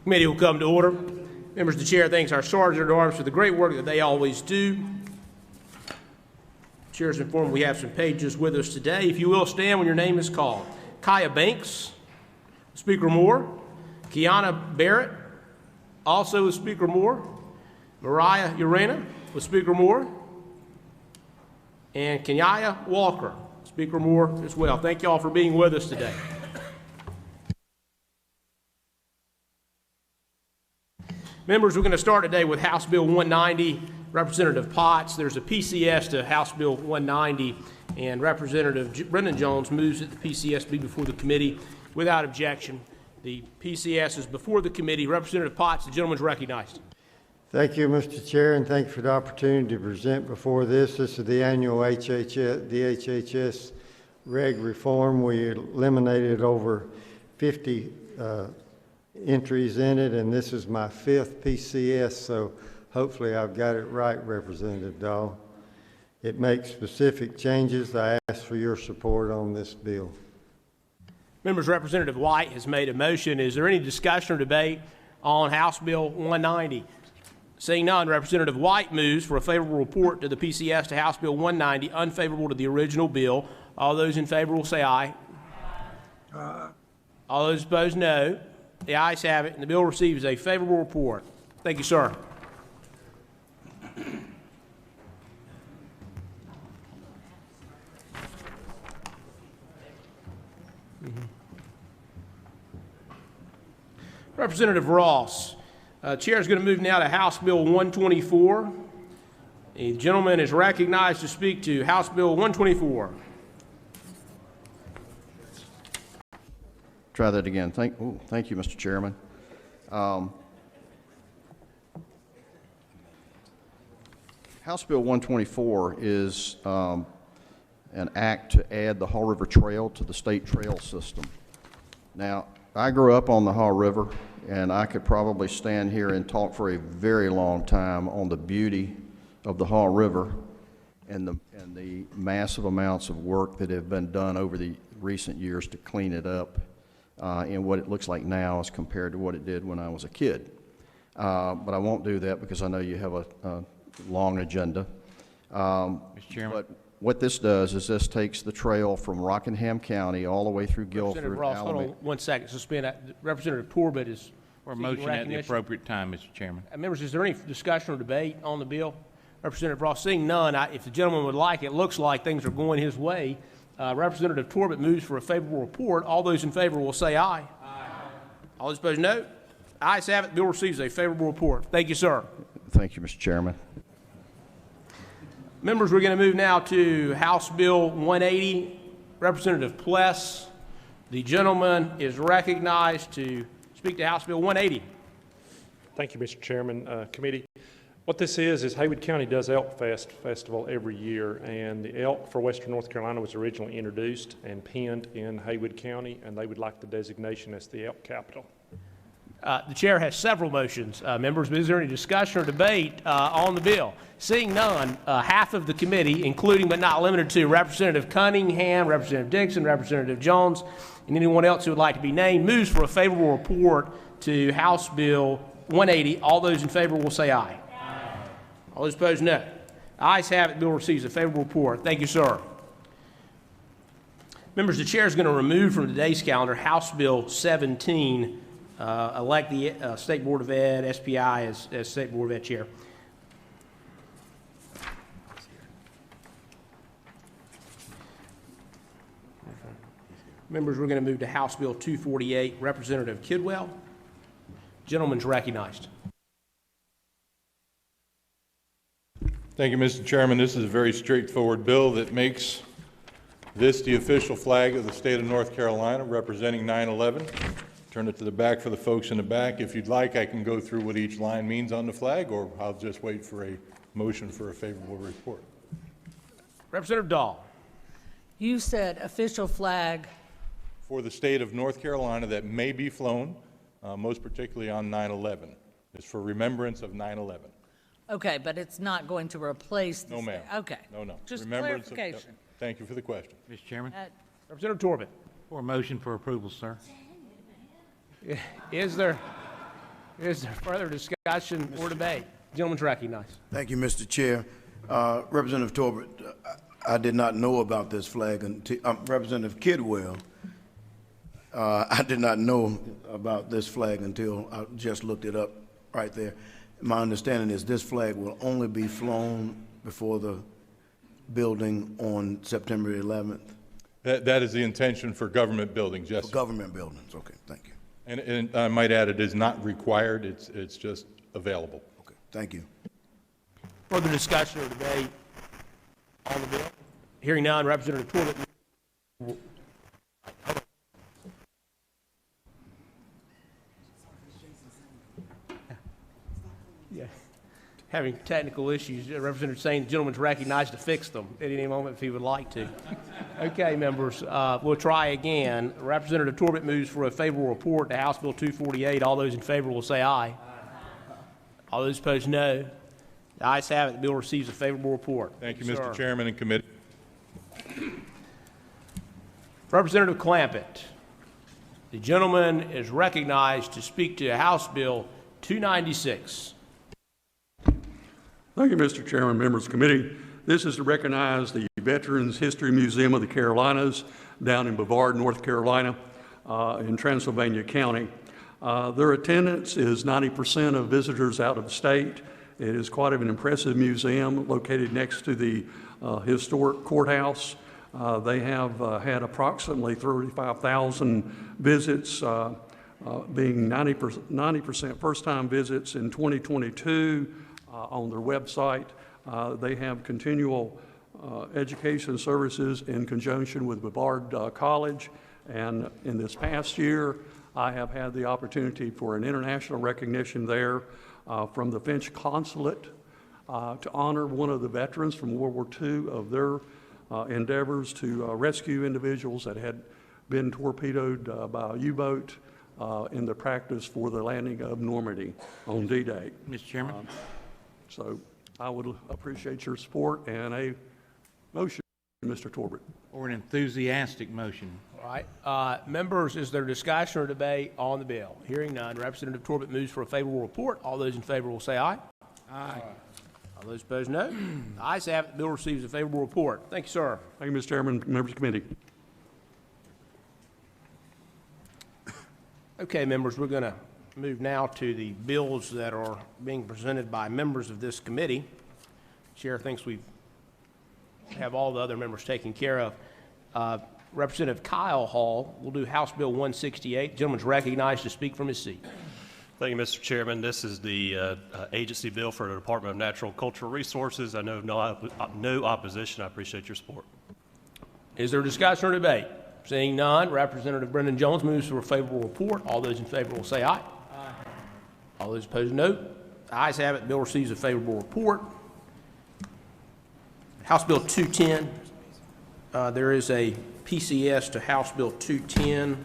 Committee will come to order. Members of the chair thanks our Sergeant at Arms for the great work that they always do. Chair is informed we have some pages with us today. If you will stand when your name is called. Kaya Banks, Speaker Moore. Kiana Barrett, also with Speaker Moore. Mariah Urena with Speaker Moore. And Kenyaya Walker, Speaker Moore as well. Thank you all for being with us today. Members, we're going to start today with House Bill 190. Representative Potts, there's a PCS to House Bill 190, and Representative Brendan Jones moves that the PCS be before the committee without objection. The PCS is before the committee. Representative Potts, the gentleman is recognized. Thank you, Mr. Chair, and thank you for the opportunity to present before this. This is the annual DHHS reg reform. We eliminated over 50 entries in it, and this is my 5th PCS, so hopefully I've got it right, Representative Dahl. It makes specific changes. I ask for your support on this bill. Members, Representative White has made a motion. Is there any discussion or debate on House Bill 190? Seeing none, Representative White moves for a favorable report to the PCS to House Bill 190, unfavorable to the original bill. All those in favor will say aye. Aye. All those opposed, no. The ayes have it, and the bill receives a favorable report. Thank you, sir. Representative Ross. Chair is going to move now to House Bill 124. The gentleman is recognized to speak to House Bill 124. Try that again. Thank you, Mr. Chairman. House Bill 124 is an act to add the Haw River Trail to the state trail system. Now, I grew up on the Haw River, and I could probably stand here and talk for a very long time on the beauty of the Haw River and the massive amounts of work that have been done over the recent years to clean it up and what it looks like now as compared to what it did when I was a kid. But I won't do that because I know you have a long agenda. Mr. Chairman. But what this does is this takes the trail from Rockingham County all the way through Guilford. Representative Ross, hold on 1 second. Suspend. Representative Torbett is For a motion at the appropriate time, Mr. Chairman. Members, is there any discussion or debate on the bill? Representative Ross, seeing none, if the gentleman would like, it looks like things are going his way. Representative Torbett moves for a favorable report. All those in favor will say aye. Aye. All those opposed, no. Ayes have it. The bill receives a favorable report. Thank you, sir. Thank you, Mr. Chairman. Members, we're going to move now to House Bill 180. Representative Pless, the gentleman is recognized to speak to House Bill 180. Thank you, Mr. Chairman. Committee, what this is Haywood County does Elk Festival every year, and the elk for Western North Carolina was originally introduced and penned in Haywood County, and they would like the designation as the elk capital. The chair has several motions, members, but is there any discussion or debate on the bill? Seeing none, half of the committee, including but not limited to Representative Cunningham, Representative Dixon, Representative Jones, and anyone else who would like to be named, moves for a favorable report to House Bill 180. All those in favor will say aye. Aye. All those opposed, no. The ayes have it. The bill receives a favorable report. Thank you, sir. Members, the chair is going to remove from today's calendar House Bill 17, elect the State Board of Ed, SPI, as State Board of Ed chair. Members, we're going to move to House Bill 248. Representative Kidwell. Gentleman's recognized. Thank you, Mr. Chairman. This is a very straightforward bill that makes this the official flag of the state of North Carolina, representing 9/11. Turn it to the back for the folks in the back. If you'd like, I can go through what each line means on the flag, or I'll just wait for a motion for a favorable report. Representative Dahl. You said official flag For the state of North Carolina that may be flown, most particularly on 9/11. It's for remembrance of 9/11. Okay, but it's not going to replace the... No, ma'am. Okay. No. Just Remembrance clarification. Thank you for the question. Mr. Chairman. Representative Torbett. For a motion for approval, sir. Is there Is there further discussion or debate? Gentleman's recognized. Thank you, Mr. Chair. Representative Torbert, I did not know about this flag until, Representative Kidwell, I did not know about this flag until I just looked it up right there. My understanding is this flag will only be flown before the building on September 11th. That is the intention for government buildings, yes. For government buildings, okay, thank you. And I might add, it is not required, it's just available. Okay, thank you. Further discussion or debate on the bill? Hearing none, Representative Torbett. Yeah. Having technical issues, Representative saying the gentleman's recognized to fix them at any moment if he would like to. Okay, members, we'll try again. Representative Torbett moves for a favorable report to House Bill 248. All those in favor will say aye. All those opposed, no. The ayes have it. The bill receives a favorable report. Thank you, Sir. Mr. Chairman and committee. Representative Clampett. The gentleman is recognized to speak to House Bill 296. Thank you, Mr. Chairman, members of the committee. This is to recognize the Veterans History Museum of the Carolinas down in Brevard, North Carolina, in Transylvania County. Their attendance is 90% of visitors out of state. It is quite an impressive museum located next to the historic courthouse. They have had approximately 35,000 visits, being 90% first-time visits in 2022 on their website. They have continual education services in conjunction with Brevard College. And in this past year, I have had the opportunity for an international recognition there from the Finch Consulate to honor one of the veterans from World War II of their endeavors to rescue individuals that had been torpedoed by a U-boat in the practice for the landing of Normandy on D-Day. Mr. Chairman? So I would appreciate your support and a motion, Mr. Torbett. Or an enthusiastic motion. All right. Members, is there discussion or debate on the bill? Hearing none, Representative Torbett moves for a favorable report. All those in favor will say aye. Aye. All those opposed, no. The ayes have it. The bill receives a favorable report. Thank you, sir. Thank you, Mr. Chairman, members of the committee. Okay, members, we're going to move now to the bills that are being presented by members of this committee. Chair thinks we have all the other members taken care of. Representative Kyle Hall will do House Bill 168. The gentleman's recognized to speak from his seat. Thank you, Mr. Chairman. This is the agency bill for the Department of Natural and Cultural Resources. I know no opposition. I appreciate your support. Is there discussion or debate? Seeing none, Representative Brendan Jones moves for a favorable report. All those in favor will say aye. Aye. All those opposed, no. The ayes have it. The bill receives a favorable report. House Bill 210. There is a PCS to House Bill 210,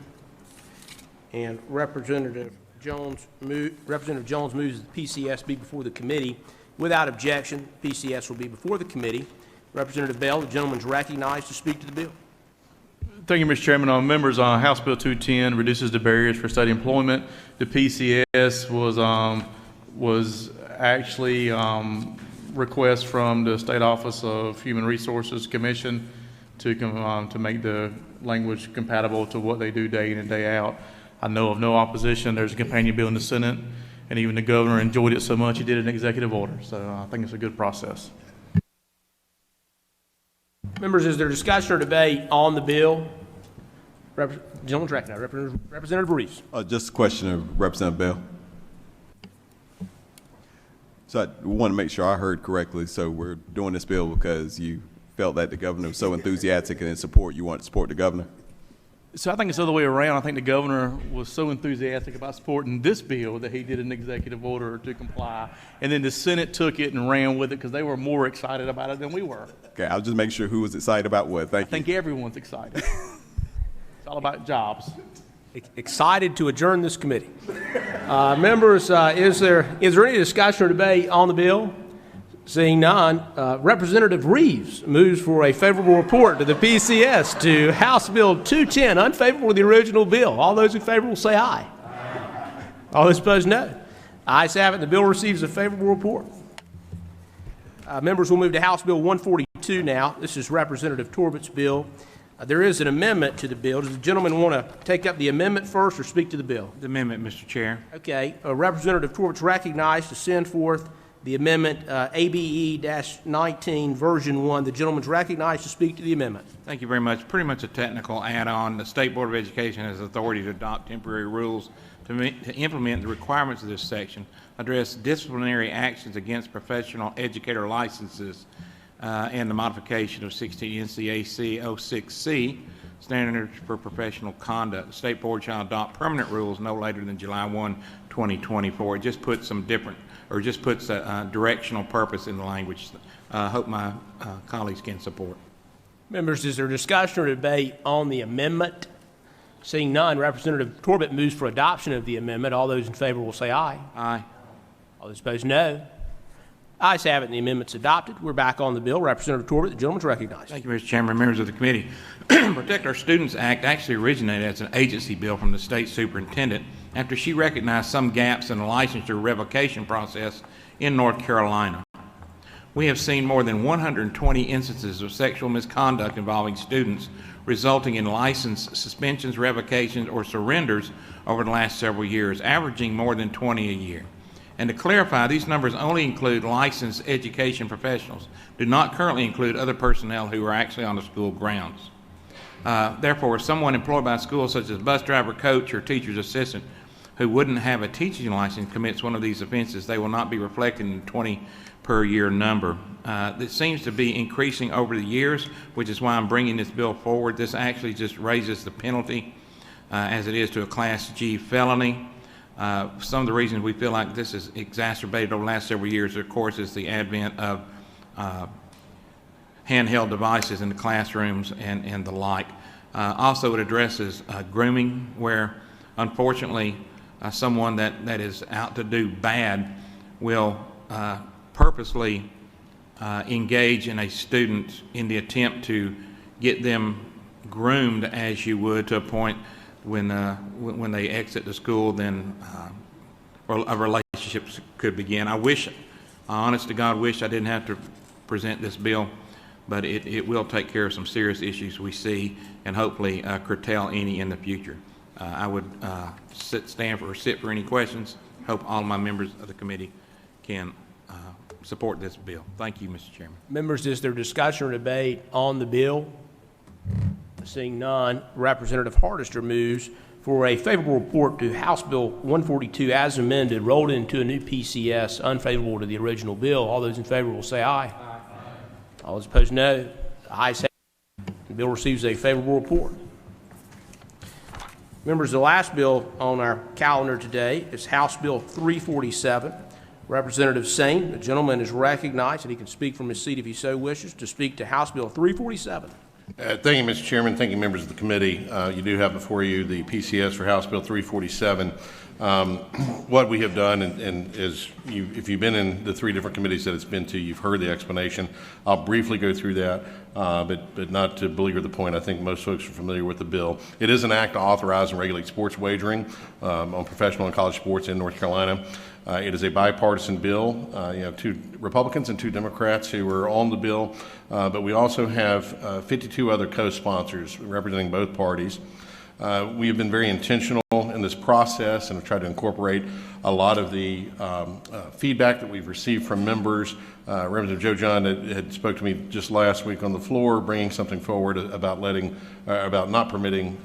and Representative Jones moves that the PCS be before the committee. Without objection, PCS will be before the committee. Representative Bell, the gentleman's recognized to speak to the bill. Thank you, Mr. Chairman. Members, House Bill 210 reduces the barriers for state employment. The PCS was actually request from the State Office of Human Resources Commission to make the language compatible to what they do day in and day out. I know of no opposition. There's a companion bill in the Senate, and even the governor enjoyed it so much he did an executive order. So I think it's a good process. Members, is there discussion or debate on the bill? Gentleman's recognized. Representative Reeves. Just a question of Representative Bell. So I want to make sure I heard correctly. So we're doing this bill because you felt that the governor was so enthusiastic and in support, you want to support the governor? So I think it's the other way around. I think the governor was so enthusiastic about supporting this bill that he did an executive order to comply. And then the Senate took it and ran with it because they were more excited about it than we were. Okay, I'll just make sure who was excited about what. Thank you. I think everyone's excited. It's all about jobs. Excited to adjourn this committee. Members, is there any discussion or debate on the bill? Seeing none, Representative Reeves moves for a favorable report to the PCS to House Bill 210, unfavorable to the original bill. All those in favor will say aye. All those opposed, no. Ayes have it. The bill receives a favorable report. Members will move to House Bill 142 now. This is Representative Torbett's bill. There is an amendment to the bill. Does the gentleman want to take up the amendment first or speak to the bill? The amendment, Mr. Chair. Okay. Representative Torbett's recognized to send forth the amendment ABE-19 version 1. The gentleman's recognized to speak to the amendment. Thank you very much. Pretty much a technical add-on. The State Board of Education has authority to adopt temporary rules to implement the requirements of this section, address disciplinary actions against professional educator licenses, and the modification of 16 NCAC 06C, Standards for Professional Conduct. The State Board shall adopt permanent rules no later than July 1, 2024. It just puts some different, or just puts a directional purpose in the language. Hope my colleagues can support. Members, is there discussion or debate on the amendment? Seeing none, Representative Torbett moves for adoption of the amendment. All those in favor will say aye. Aye. All those opposed, no. Ayes have it, and the amendment's adopted. We're back on the bill. Representative Torbett, the gentleman's recognized. Thank you, Mr. Chairman, members of the committee. Protect Our Students Act actually originated as an agency bill from the state superintendent after she recognized some gaps in the licensure revocation process in North Carolina. We have seen more than 120 instances of sexual misconduct involving students, resulting in license suspensions, revocations, or surrenders over the last several years, averaging more than 20 a year. And to clarify, these numbers only include licensed education professionals, do not currently include other personnel who are actually on the school grounds. Therefore, if someone employed by a school, such as bus driver, coach, or teacher's assistant, who wouldn't have a teaching license commits one of these offenses, they will not be reflected in the 20 per year number. This seems to be increasing over the years, which is why I'm bringing this bill forward. This actually just raises the penalty as it is to a Class G felony. Some of the reasons we feel like this is exacerbated over the last several years, of course, is the advent of handheld devices in the classrooms and the like. Also, it addresses grooming, where unfortunately someone that is out to do bad will purposely engage in a student in the attempt to get them groomed, as you would, to a point when they exit the school, then a relationship could begin. I honest to God, wish I didn't have to present this bill, but it will take care of some serious issues we see and hopefully curtail any in the future. I would sit for any questions. Hope all of my members of the committee can support this bill. Thank you, Mr. Chairman. Members, is there discussion or debate on the bill? Seeing none, Representative Hardister moves for a favorable report to House Bill 142 as amended, rolled into a new PCS, unfavorable to the original bill. All those in favor will say aye. Aye. All those opposed, no. The ayes have it. The bill receives a favorable report. Members, the last bill on our calendar today is House Bill 347. Representative Sane, the gentleman is recognized, and he can speak from his seat if he so wishes, to speak to House Bill 347. Thank you, Mr. Chairman. Thank you, members of the committee. You do have before you the PCS for House Bill 347. What we have done, and is if you've been in the three different committees that it's been to, you've heard the explanation. I'll briefly go through that, but not to belabor the point. I think most folks are familiar with the bill. It is an act to authorize and regulate sports wagering on professional and college sports in North Carolina. It is a bipartisan bill. You have 2 Republicans and 2 Democrats who are on the bill, but we also have 52 other co-sponsors representing both parties. We have been very intentional in this process and have tried to incorporate a lot of the feedback that we've received from members. Representative Joe John had spoke to me just last week on the floor, bringing something forward about not permitting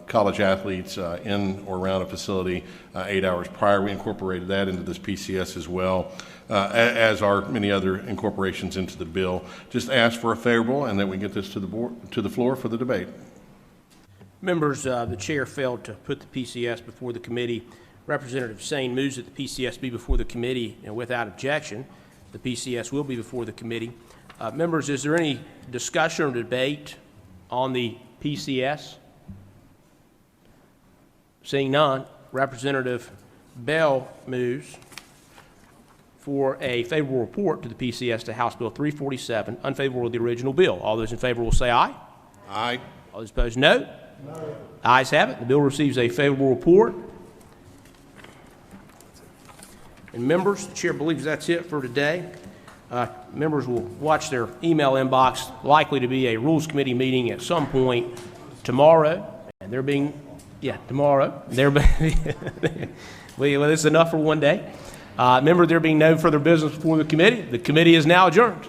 college athletes in or around a facility 8 hours prior. We incorporated that into this PCS as well, as are many other incorporations into the bill. Just ask for a favorable, and that we get this to the floor for the debate. Members, the chair failed to put the PCS before the committee. Representative Sane moves that the PCS be before the committee, and without objection, the PCS will be before the committee. Members, is there any discussion or debate on the PCS? Seeing none, Representative Bell moves for a favorable report to the PCS to House Bill 347, unfavorable to the original bill. All those in favor will say aye. Aye. All those opposed, no. No. Ayes have it. The bill receives a favorable report. And members, the chair believes that's it for today. Members will watch their email inbox, likely to be a Rules Committee meeting at some point tomorrow, and there being, tomorrow. Well, this is enough for one day. Remember, there being no further business before the committee is now adjourned.